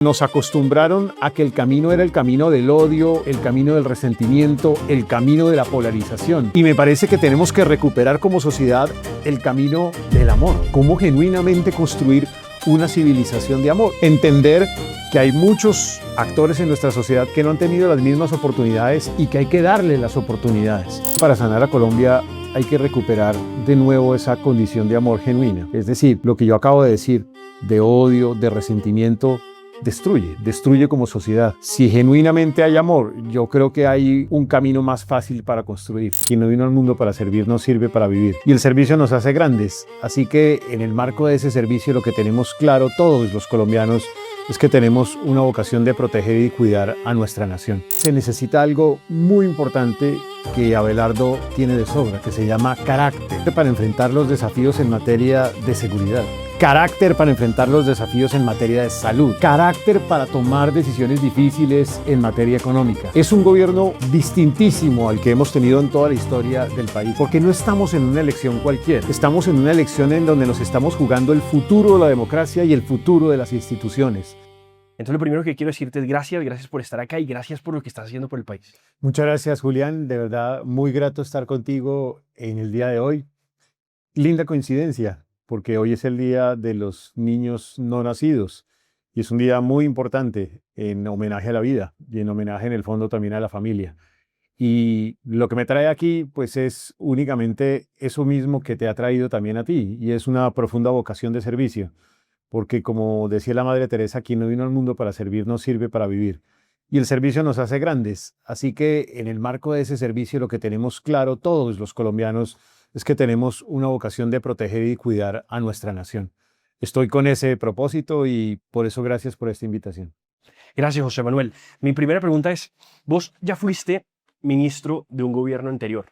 Nos acostumbraron a que el camino era el camino del odio, el camino del resentimiento, el camino de la polarización. Y me parece que tenemos que recuperar como sociedad el camino del amor. Cómo genuinamente construir una civilización de amor. Entender que hay muchos actores en nuestra sociedad que no han tenido las mismas oportunidades y que hay que darle las oportunidades. Para sanar a Colombia hay que recuperar de nuevo esa condición de amor genuina. Es decir, lo que yo acabo de decir, de odio, de resentimiento, destruye como sociedad. Si genuinamente hay amor, yo creo que hay un camino más fácil para construir. Quien no vino al mundo para servir, no sirve para vivir. Y el servicio nos hace grandes. Así que en el marco de ese servicio lo que tenemos claro todos los colombianos es que tenemos una vocación de proteger y cuidar a nuestra nación. Se necesita algo muy importante que Abelardo tiene de sobra, que se llama carácter para enfrentar los desafíos en materia de seguridad. Carácter para enfrentar los desafíos en materia de salud. Carácter para tomar decisiones difíciles en materia económica. Es un gobierno distintísimo al que hemos tenido en toda la historia del país, porque no estamos en una elección cualquiera. Estamos en una elección en donde nos estamos jugando el futuro de la democracia y el futuro de las instituciones. Entonces, lo primero que quiero decirte es gracias por estar acá y gracias por lo que estás haciendo por el país. Muchas gracias, Julián. De verdad, muy grato estar contigo en el día de hoy. Linda coincidencia, porque hoy es el Día de los Niños No Nacidos y es un día muy importante en homenaje a la vida y en homenaje en el fondo también a la familia. Y lo que me trae aquí pues es únicamente eso mismo que te ha traído también a ti, y es una profunda vocación de servicio, porque como decía la Madre Teresa, quien no vino al mundo para servir no sirve para vivir. Y el servicio nos hace grandes, así que en el marco de ese servicio lo que tenemos claro todos los colombianos es que tenemos una vocación de proteger y cuidar a nuestra nación. Estoy con ese propósito y por eso gracias por esta invitación. Gracias, José Manuel. Mi primera pregunta es, vos ya fuiste ministro de un gobierno anterior.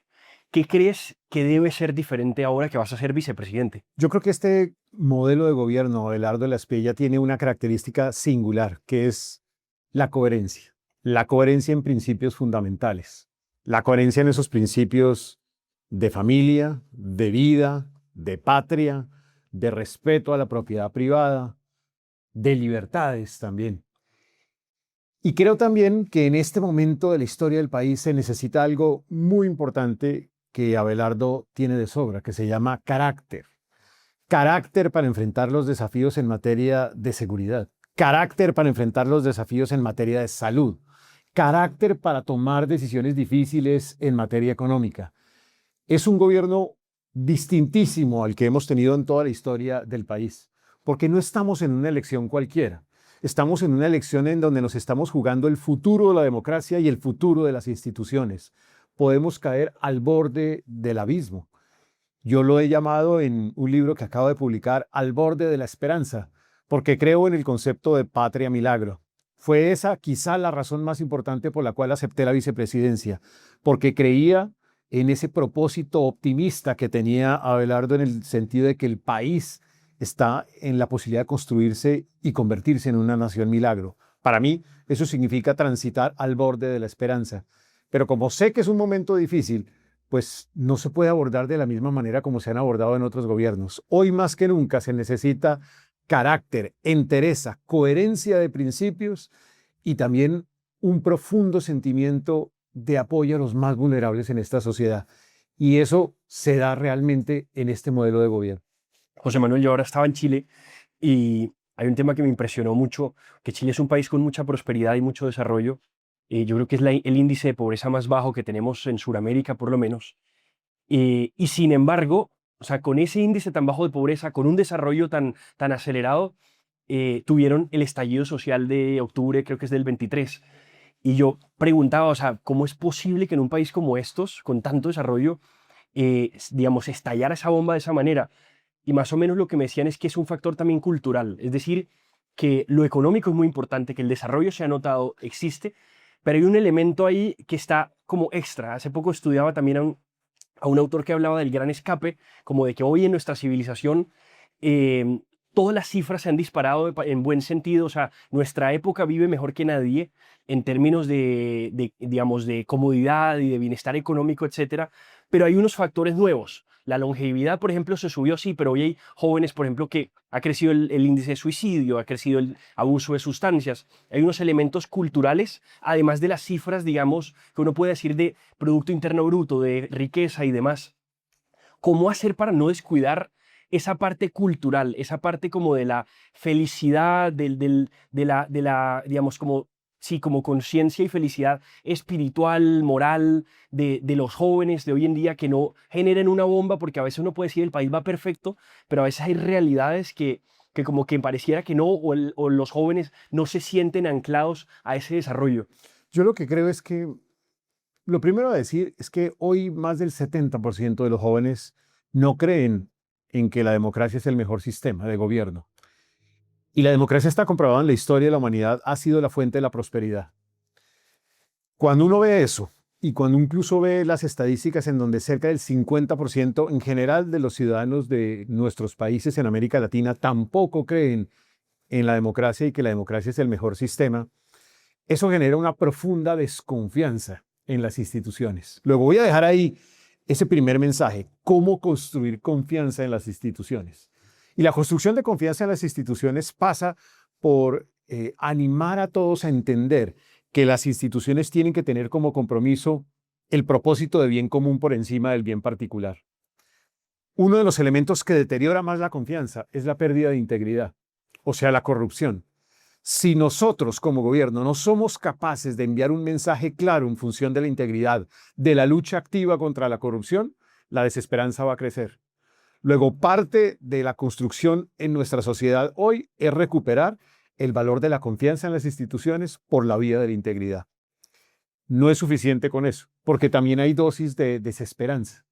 ¿Qué crees que debe ser diferente ahora que vas a ser vicepresidente? Yo creo que este modelo de gobierno, Abelardo de la Espriella, tiene una característica singular, que es la coherencia. La coherencia en principios fundamentales. La coherencia en esos principios de familia, de vida, de patria, de respeto a la propiedad privada, de libertades también. Y creo también que en este momento de la historia del país se necesita algo muy importante que Abelardo tiene de sobra, que se llama carácter. Carácter para enfrentar los desafíos en materia de seguridad. Carácter para enfrentar los desafíos en materia de salud. Carácter para tomar decisiones difíciles en materia económica. Es un gobierno distintísimo al que hemos tenido en toda la historia del país, porque no estamos en una elección cualquiera. Estamos en una elección en donde nos estamos jugando el futuro de la democracia y el futuro de las instituciones. Podemos caer al borde del abismo. Yo lo he llamado en un libro que acabo de publicar Al borde de la esperanza, porque creo en el concepto de patria milagro. Fue esa quizá la razón más importante por la cual acepté la vicepresidencia, porque creía en ese propósito optimista que tenía Abelardo en el sentido de que el país está en la posibilidad de construirse y convertirse en una nación milagro. Para mí, eso significa transitar al borde de la esperanza. Pero como sé que es un momento difícil, pues no se puede abordar de la misma manera como se han abordado en otros gobiernos. Hoy más que nunca se necesita carácter, entereza, coherencia de principios y también un profundo sentimiento de apoyo a los más vulnerables en esta sociedad. Y eso se da realmente en este modelo de gobierno. José Manuel, yo ahora estaba en Chile y hay un tema que me impresionó mucho, que Chile es un país con mucha prosperidad y mucho desarrollo. Yo creo que es el índice de pobreza más bajo que tenemos en Sudamérica, por lo menos. Y sin embargo, o sea, con ese índice tan bajo de pobreza, con un desarrollo tan acelerado, tuvieron el estallido social de octubre, creo que es del 23. Y yo preguntaba, o sea, ¿cómo es posible que en un país como estos, con tanto desarrollo, digamos, estallara esa bomba de esa manera? Y más o menos lo que me decían es que es un factor también cultural, es decir, que lo económico es muy importante, que el desarrollo se ha notado, existe, pero hay un elemento ahí que está como extra. Hace poco estudiaba también a un autor que hablaba del gran escape, como de que hoy en nuestra civilización todas las cifras se han disparado en buen sentido, o sea, nuestra época vive mejor que nadie en términos digamos, de comodidad y de bienestar económico, etcétera, pero hay unos factores nuevos. la longevidad, por ejemplo, se subió, sí, pero hoy hay jóvenes, por ejemplo, que ha crecido el índice de suicidio, ha crecido el abuso de sustancias. Hay unos elementos culturales, además de las cifras, digamos, que uno puede decir de Producto Interno Bruto, de riqueza y demás. ¿Cómo hacer para no descuidar esa parte cultural, esa parte como de la felicidad, digamos, como, sí, como conciencia y felicidad espiritual, moral de los jóvenes de hoy en día que no generen una bomba? Porque a veces uno puede decir el país va perfecto, pero a veces hay realidades que como que pareciera que no, o los jóvenes no se sienten anclados a ese desarrollo. Yo lo que creo es que lo primero a decir es que hoy más del 70% de los jóvenes no creen en que la democracia es el mejor sistema de gobierno. Y la democracia está comprobada en la historia de la humanidad, ha sido la fuente de la prosperidad. Cuando uno ve eso, y cuando incluso ve las estadísticas en donde cerca del 50% en general de los ciudadanos de nuestros países en América Latina tampoco creen en la democracia y que la democracia es el mejor sistema, eso genera una profunda desconfianza en las instituciones. Luego voy a dejar ahí ese primer mensaje, cómo construir confianza en las instituciones. Y la construcción de confianza en las instituciones pasa por animar a todos a entender que las instituciones tienen que tener como compromiso el propósito de bien común por encima del bien particular. Uno de los elementos que deteriora más la confianza es la pérdida de integridad, o sea, la corrupción. Si nosotros como gobierno no somos capaces de enviar un mensaje claro en función de la integridad, de la lucha activa contra la corrupción, la desesperanza va a crecer. Luego, parte de la construcción en nuestra sociedad hoy es recuperar el valor de la confianza en las instituciones por la vía de la integridad. No es suficiente con eso, porque también hay dosis de desesperanza,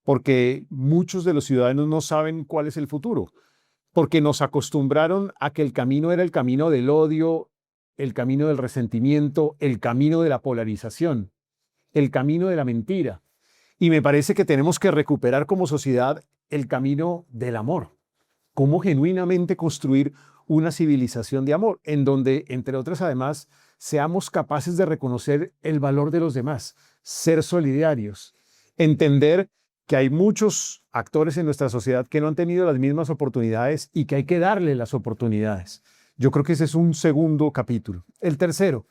porque muchos de los ciudadanos no saben cuál es el futuro, porque nos acostumbraron a que el camino era el camino del odio, el camino del resentimiento, el camino de la polarización, el camino de la mentira. Y me parece que tenemos que recuperar como sociedad el camino del amor. Cómo genuinamente construir una civilización de amor, en donde, entre otras, además, seamos capaces de reconocer el valor de los demás, ser solidarios, entender que hay muchos actores en nuestra sociedad que no han tenido las mismas oportunidades y que hay que darle las oportunidades. Yo creo que ese es un segundo capítulo. El tercero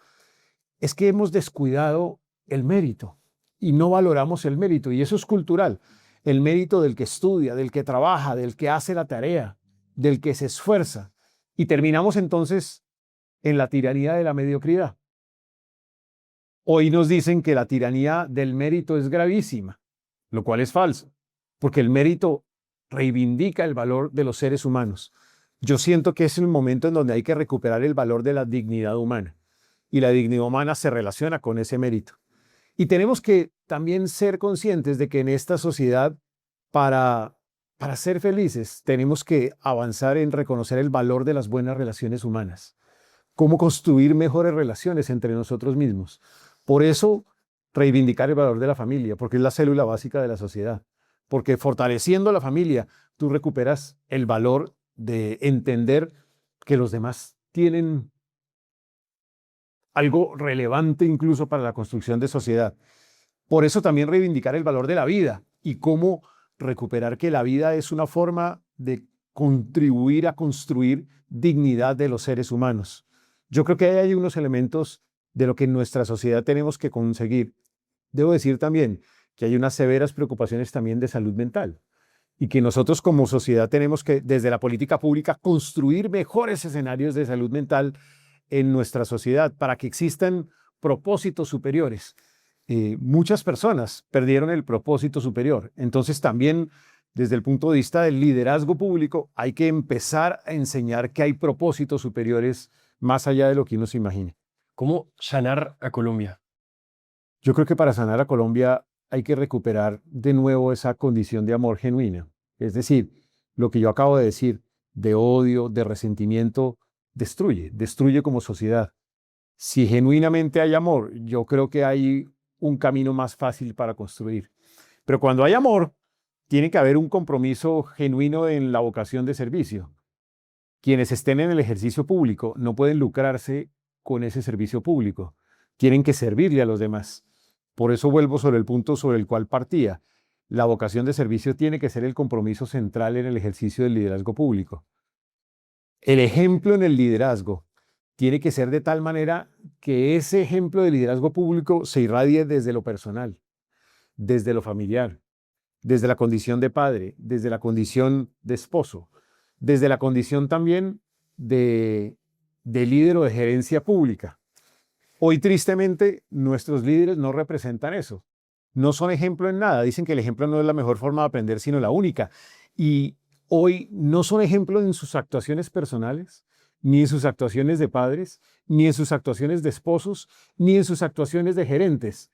es que hemos descuidado el mérito y no valoramos el mérito, y eso es cultural. El mérito del que estudia, del que trabaja, del que hace la tarea, del que se esfuerza. Y terminamos entonces en la tiranía de la mediocridad. Hoy nos dicen que la tiranía del mérito es gravísima, lo cual es falso, porque el mérito reivindica el valor de los seres humanos. Yo siento que es el momento en donde hay que recuperar el valor de la dignidad humana, y la dignidad humana se relaciona con ese mérito. Y tenemos que también ser conscientes de que en esta sociedad, para ser felices, tenemos que avanzar en reconocer el valor de las buenas relaciones humanas. Cómo construir mejores relaciones entre nosotros mismos. Por eso, reivindicar el valor de la familia, porque es la célula básica de la sociedad. Porque fortaleciendo la familia, tú recuperas el valor de entender que los demás tienen algo relevante incluso para la construcción de sociedad. Por eso también reivindicar el valor de la vida y cómo recuperar que la vida es una forma de contribuir a construir dignidad de los seres humanos. Yo creo que hay unos elementos de lo que en nuestra sociedad tenemos que conseguir. Debo decir también que hay unas severas preocupaciones también de salud mental y que nosotros como sociedad tenemos que, desde la política pública, construir mejores escenarios de salud mental en nuestra sociedad para que existan propósitos superiores. Muchas personas perdieron el propósito superior. Entonces también desde el punto de vista del liderazgo público hay que empezar a enseñar que hay propósitos superiores más allá de lo que uno se imagine. ¿Cómo sanar a Colombia? Yo creo que para sanar a Colombia hay que recuperar de nuevo esa condición de amor genuina. Es decir, lo que yo acabo de decir, de odio, de resentimiento, destruye como sociedad. Si genuinamente hay amor, yo creo que hay un camino más fácil para construir. Pero cuando hay amor, tiene que haber un compromiso genuino en la vocación de servicio. Quienes estén en el ejercicio público no pueden lucrarse con ese servicio público. Tienen que servirle a los demás. Por eso vuelvo sobre el punto sobre el cual partía. la vocación de servicio tiene que ser el compromiso central en el ejercicio del liderazgo público. El ejemplo en el liderazgo tiene que ser de tal manera que ese ejemplo de liderazgo público se irradie desde lo personal, desde lo familiar, desde la condición de padre, desde la condición de esposo, desde la condición también de líder o de gerencia pública. Hoy, tristemente, nuestros líderes no representan eso. No son ejemplo en nada. Dicen que el ejemplo no es la mejor forma de aprender, sino la única. Y hoy no son ejemplo en sus actuaciones personales, ni en sus actuaciones de padres, ni en sus actuaciones de esposos, ni en sus actuaciones de gerentes.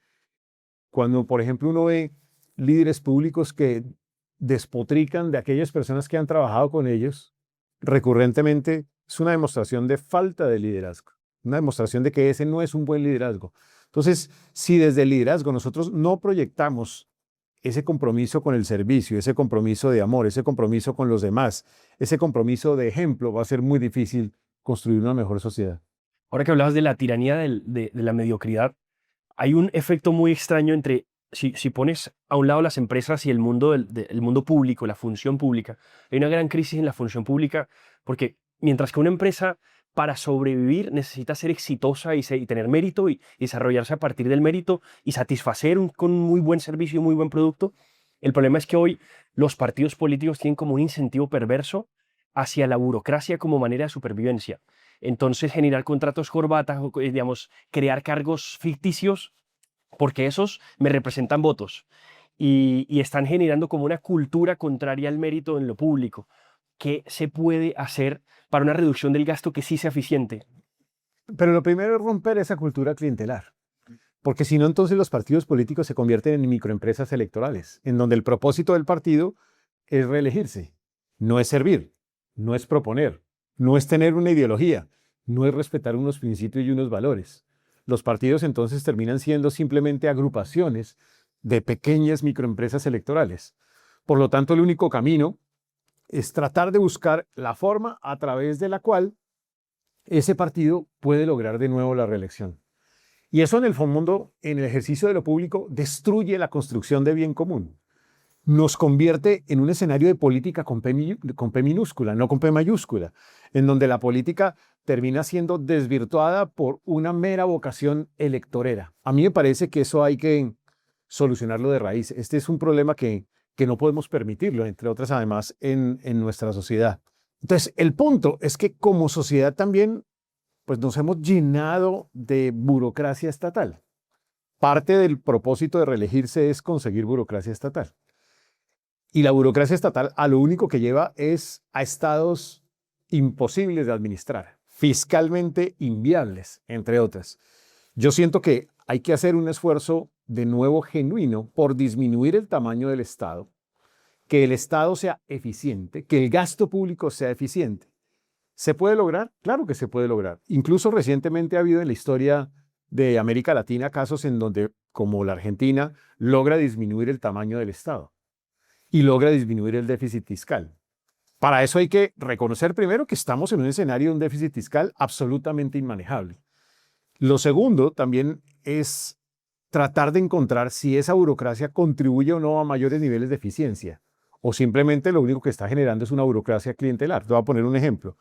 Cuando, por ejemplo, uno ve líderes públicos que despotrican de aquellas personas que han trabajado con ellos, recurrentemente es una demostración de falta de liderazgo, una demostración de que ese no es un buen liderazgo. Entonces, si desde el liderazgo nosotros no proyectamos ese compromiso con el servicio, ese compromiso de amor, ese compromiso con los demás, ese compromiso de ejemplo, va a ser muy difícil construir una mejor sociedad. Ahora que hablabas de la tiranía de la mediocridad, hay un efecto muy extraño entre, si pones a un lado las empresas y el mundo, el mundo público, la función pública, hay una gran crisis en la función pública porque mientras que una empresa para sobrevivir necesita ser exitosa y tener mérito y desarrollarse a partir del mérito y satisfacer con un muy buen servicio y muy buen producto, el problema es que hoy los partidos políticos tienen como un incentivo perverso hacia la burocracia como manera de supervivencia. Entonces, generar contratos corbatas, o, digamos, crear cargos ficticios, porque esos me representan votos y están generando como una cultura contraria al mérito en lo público. ¿Qué se puede hacer para una reducción del gasto que sí sea eficiente? Pero lo primero es romper esa cultura clientelar, porque si no, entonces los partidos políticos se convierten en microempresas electorales, en donde el propósito del partido es reelegirse, no es servir, no es proponer, no es tener una ideología, no es respetar unos principios y unos valores. Los partidos entonces terminan siendo simplemente agrupaciones de pequeñas microempresas electorales. Por lo tanto, el único camino es tratar de buscar la forma a través de la cual ese partido puede lograr de nuevo la reelección. Y eso en el fondo, en el ejercicio de lo público, destruye la construcción de bien común. Nos convierte en un escenario de política con P minúscula, no con P mayúscula, en donde la política termina siendo desvirtuada por una mera vocación electorera. A mí me parece que eso hay que solucionarlo de raíz. Este es un problema que no podemos permitirlo, entre otras además, en nuestra sociedad. Entonces, el punto es que como sociedad también pues nos hemos llenado de burocracia estatal. Parte del propósito de reelegirse es conseguir burocracia estatal. Y la burocracia estatal a lo único que lleva es a estados imposibles de administrar, fiscalmente inviables, entre otras. Yo siento que hay que hacer un esfuerzo de nuevo genuino por disminuir el tamaño del Estado, que el Estado sea eficiente, que el gasto público sea eficiente. ¿Se puede lograr? Claro que se puede lograr. Incluso recientemente ha habido en la historia de América Latina casos en donde, como la Argentina, logra disminuir el tamaño del Estado y logra disminuir el déficit fiscal. Para eso hay que reconocer primero que estamos en un escenario de un déficit fiscal absolutamente inmanejable. Lo segundo también es tratar de encontrar si esa burocracia contribuye o no a mayores niveles de eficiencia o simplemente lo único que está generando es una burocracia clientelar. Te voy a poner un ejemplo.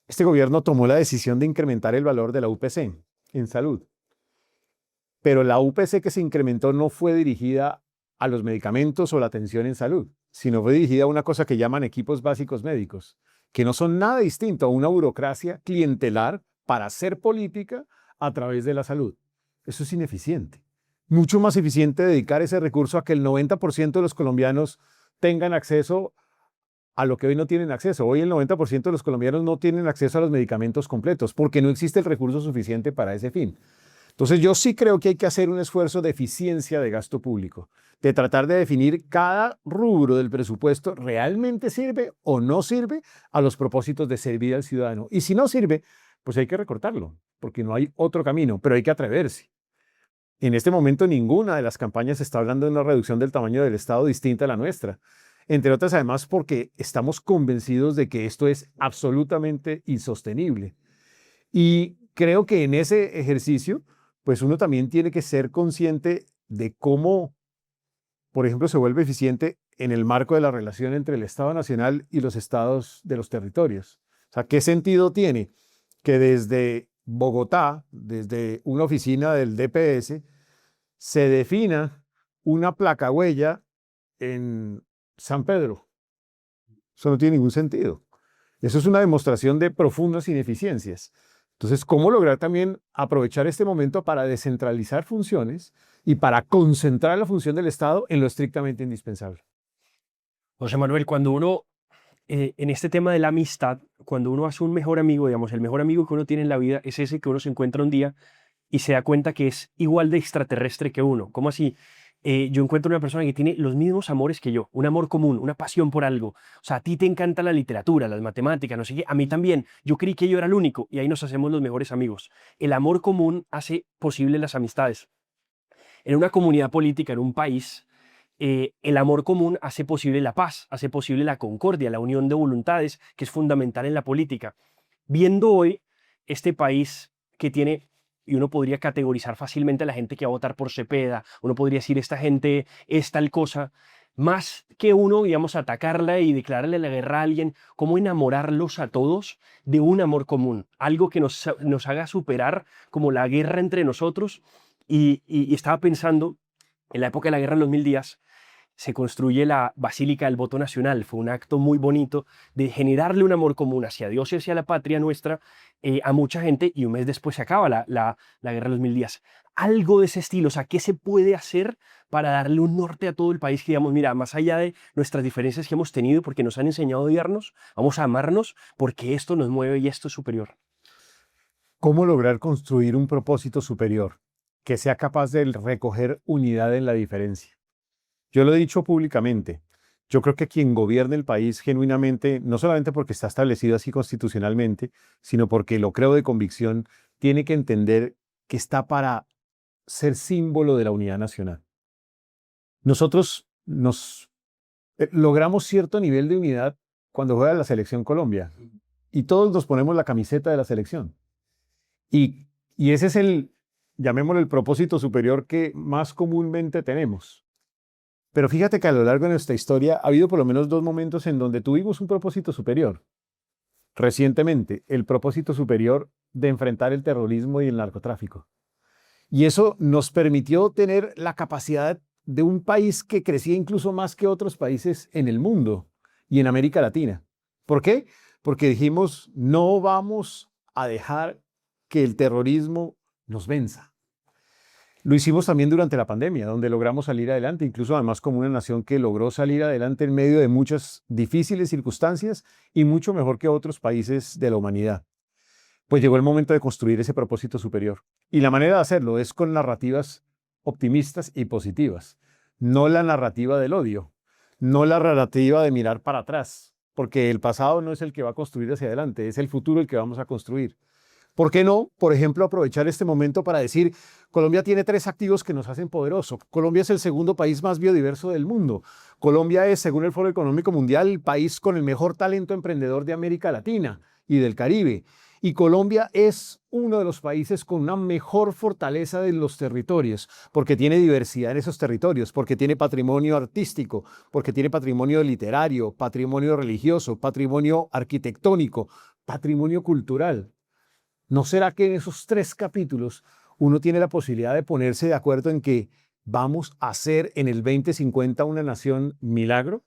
Este gobierno tomó la decisión de incrementar el valor de la UPC en salud, pero la UPC que se incrementó no fue dirigida a los medicamentos o la atención en salud, sino fue dirigida a una cosa que llaman equipos básicos médicos, que no son nada distinto a una burocracia clientelar para hacer política a través de la salud. Eso es ineficiente. Mucho más eficiente dedicar ese recurso a que el 90% de los colombianos tengan acceso a lo que hoy no tienen acceso. Hoy el 90% de los colombianos no tienen acceso a los medicamentos completos porque no existe el recurso suficiente para ese fin. Entonces yo sí creo que hay que hacer un esfuerzo de eficiencia de gasto público, de tratar de definir cada rubro del presupuesto realmente sirve o no sirve a los propósitos de servir al ciudadano. Y si no sirve, pues hay que recortarlo, porque no hay otro camino, pero hay que atreverse. En este momento ninguna de las campañas está hablando de una reducción del tamaño del Estado distinta a la nuestra. Entre otras, además, porque estamos convencidos de que esto es absolutamente insostenible. Y creo que en ese ejercicio, pues uno también tiene que ser consciente de cómo por ejemplo, se vuelve eficiente en el marco de la relación entre el Estado Nacional y los estados de los territorios. O sea, ¿qué sentido tiene que desde Bogotá, desde una oficina del DPS, se defina una placa huella en San Pedro? Eso no tiene ningún sentido. Eso es una demostración de profundas ineficiencias. Entonces, ¿cómo lograr también aprovechar este momento para descentralizar funciones y para concentrar la función del Estado en lo estrictamente indispensable? José Manuel, cuando uno, en este tema de la amistad, cuando uno hace un mejor amigo, digamos, el mejor amigo que uno tiene en la vida es ese que uno se encuentra un día y se da cuenta que es igual de extraterrestre que uno. ¿Cómo así? Yo encuentro una persona que tiene los mismos amores que yo, un amor común, una pasión por algo. O sea, a ti te encanta la literatura, las matemáticas, no sé qué, a mí también. Yo creí que yo era el único y ahí nos hacemos los mejores amigos. El amor común hace posible las amistades. En una comunidad política, en un país, el amor común hace posible la paz, hace posible la concordia, la unión de voluntades, que es fundamental en la política. Viendo hoy este país que tiene, y uno podría categorizar fácilmente a la gente que va a votar por Cepeda, uno podría decir esta gente es tal cosa, más que uno, digamos, atacarla y declararle la guerra a alguien, cómo enamorarlos a todos de un amor común, algo que nos haga superar como la guerra entre nosotros. Y estaba pensando, en la época de la guerra en los 1000 días, se construye la Basílica del Voto Nacional. Fue un acto muy bonito de generarle un amor común hacia Dios y hacia la patria nuestra a mucha gente, y un mes después se acaba la Guerra de los 1000 días. Algo de ese estilo, o sea, ¿qué se puede hacer para darle un norte a todo el país? Que digamos, mira, más allá de nuestras diferencias que hemos tenido, porque nos han enseñado a odiarnos, vamos a amarnos porque esto nos mueve y esto es superior. ¿Cómo lograr construir un propósito superior que sea capaz de recoger unidad en la diferencia? Yo lo he dicho públicamente. Yo creo que quien gobierne el país genuinamente, no solamente porque está establecido así constitucionalmente, sino porque lo creo de convicción, tiene que entender que está para ser símbolo de la unidad nacional. Nosotros logramos cierto nivel de unidad cuando juega la selección Colombia y todos nos ponemos la camiseta de la selección. Y, y ese es llamémoslo el propósito superior que más comúnmente tenemos. Pero fíjate que a lo largo de nuestra historia ha habido por lo menos dos momentos en donde tuvimos un propósito superior. Recientemente, el propósito superior de enfrentar el terrorismo y el narcotráfico. Y eso nos permitió tener la capacidad de un país que crecía incluso más que otros países en el mundo y en América Latina. ¿Por qué? Porque dijimos, no vamos a dejar que el terrorismo nos venza. Lo hicimos también durante la pandemia, donde logramos salir adelante, incluso además como una nación que logró salir adelante en medio de muchas difíciles circunstancias y mucho mejor que otros países de la humanidad. Pues llegó el momento de construir ese propósito superior. Y la manera de hacerlo es con narrativas optimistas y positivas, no la narrativa del odio, no la narrativa de mirar para atrás, porque el pasado no es el que va a construir hacia adelante, es el futuro el que vamos a construir. ¿Por qué no, por ejemplo, aprovechar este momento para decir, Colombia tiene tres activos que nos hacen poderoso? Colombia es el segundo país más biodiverso del mundo. Colombia es, según el Foro Económico Mundial, el país con el mejor talento emprendedor de América Latina y del Caribe. Y Colombia es uno de los países con una mejor fortaleza de los territorios, porque tiene diversidad en esos territorios, porque tiene patrimonio artístico, porque tiene patrimonio literario, patrimonio religioso, patrimonio arquitectónico, patrimonio cultural. ¿No será que en esos tres capítulos uno tiene la posibilidad de ponerse de acuerdo en que vamos a ser en el 2050 una nación milagro?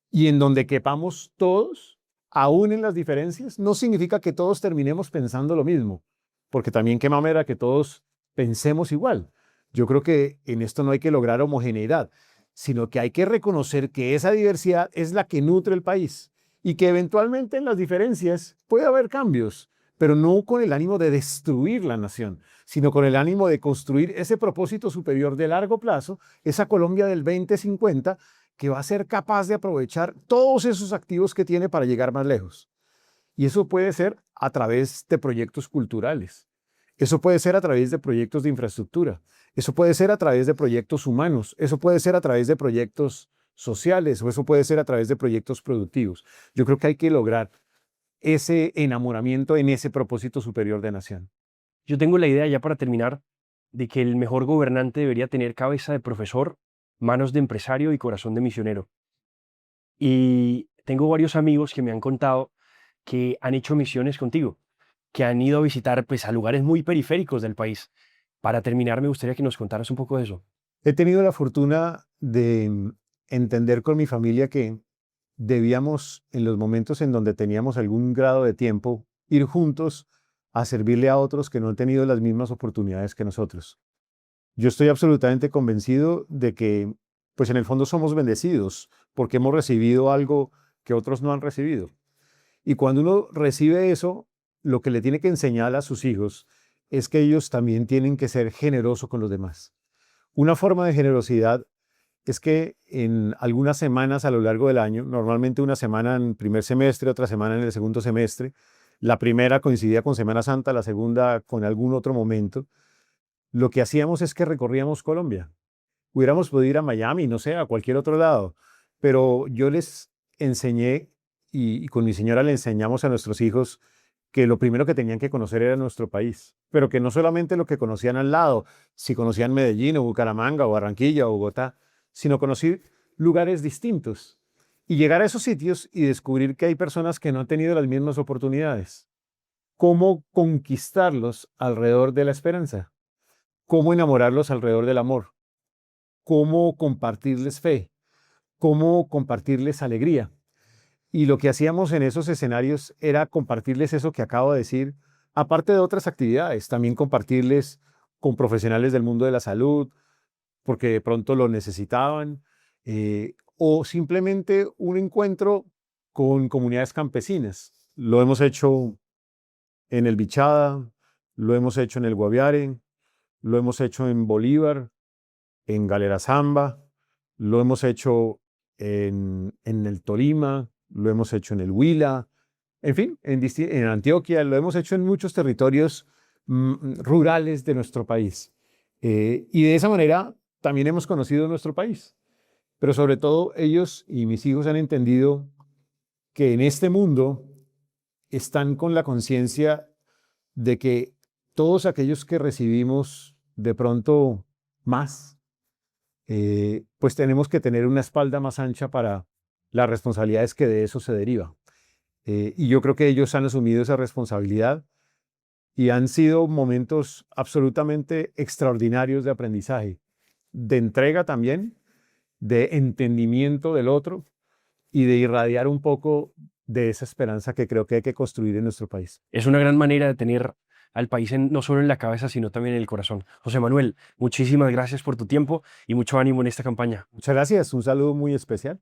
Y en donde quepamos todos, aún en las diferencias, no significa que todos terminemos pensando lo mismo, porque también qué mamera que todos pensemos igual. Yo creo que en esto no hay que lograr homogeneidad, sino que hay que reconocer que esa diversidad es la que nutre el país y que eventualmente en las diferencias puede haber cambios, pero no con el ánimo de destruir la nación, sino con el ánimo de construir ese propósito superior de largo plazo, esa Colombia del 2050 que va a ser capaz de aprovechar todos esos activos que tiene para llegar más lejos. Y eso puede ser a través de proyectos culturales, eso puede ser a través de proyectos de infraestructura, eso puede ser a través de proyectos humanos, eso puede ser a través de proyectos sociales o eso puede ser a través de proyectos productivos. Yo creo que hay que lograr ese enamoramiento en ese propósito superior de nación. Yo tengo la idea, ya para terminar, de que el mejor gobernante debería tener cabeza de profesor manos de empresario y corazón de misionero. Y tengo varios amigos que me han contado que han hecho misiones contigo, que han ido a visitar pues, a lugares muy periféricos del país. Para terminar, me gustaría que nos contaras un poco de eso. He tenido la fortuna de entender con mi familia que debíamos, en los momentos en donde teníamos algún grado de tiempo, ir juntos a servirle a otros que no han tenido las mismas oportunidades que nosotros. Yo estoy absolutamente convencido de que, pues en el fondo somos bendecidos porque hemos recibido algo que otros no han recibido. Y cuando uno recibe eso, lo que le tiene que enseñar a sus hijos es que ellos también tienen que ser generosos con los demás. Una forma de generosidad es que en algunas semanas a lo largo del año, normalmente una semana en el primer semestre, otra semana en el segundo semestre, la primera coincidía con Semana Santa, la segunda con algún otro momento, lo que hacíamos es que recorríamos Colombia. Hubiéramos podido ir a Miami, no sé, a cualquier otro lado, pero yo les enseñé y con mi señora le enseñamos a nuestros hijos que lo primero que tenían que conocer era nuestro país, pero que no solamente lo que conocían al lado, si conocían Medellín o Bucaramanga o Barranquilla o Bogotá, sino conocer lugares distintos y llegar a esos sitios y descubrir que hay personas que no han tenido las mismas oportunidades. ¿Cómo conquistarlos alrededor de la esperanza? ¿Cómo enamorarlos alrededor del amor? ¿Cómo compartirles fe? ¿Cómo compartirles alegría? Y lo que hacíamos en esos escenarios era compartirles eso que acabo de decir, aparte de otras actividades, también compartirles con profesionales del mundo de la salud, porque de pronto lo necesitaban, o simplemente un encuentro con comunidades campesinas. Lo hemos hecho en el Bichada, lo hemos hecho en el Guaviare, lo hemos hecho en Bolívar, en Galera Zamba, lo hemos hecho en el Tolima, lo hemos hecho en el Huila, en fin, en Antioquia, lo hemos hecho en muchos territorios rurales de nuestro país. Y de esa manera también hemos conocido nuestro país. Pero sobre todo ellos y mis hijos han entendido que en este mundo están con la conciencia de que todos aquellos que recibimos de pronto más, pues tenemos que tener una espalda más ancha para las responsabilidades que de eso se deriva. Y yo creo que ellos han asumido esa responsabilidad y han sido momentos absolutamente extraordinarios de aprendizaje, de entrega también, de entendimiento del otro y de irradiar un poco de esa esperanza que creo que hay que construir en nuestro país. Es una gran manera de tener al país no solo en la cabeza, sino también en el corazón. José Manuel, muchísimas gracias por tu tiempo y mucho ánimo en esta campaña. Muchas gracias, un saludo muy especial.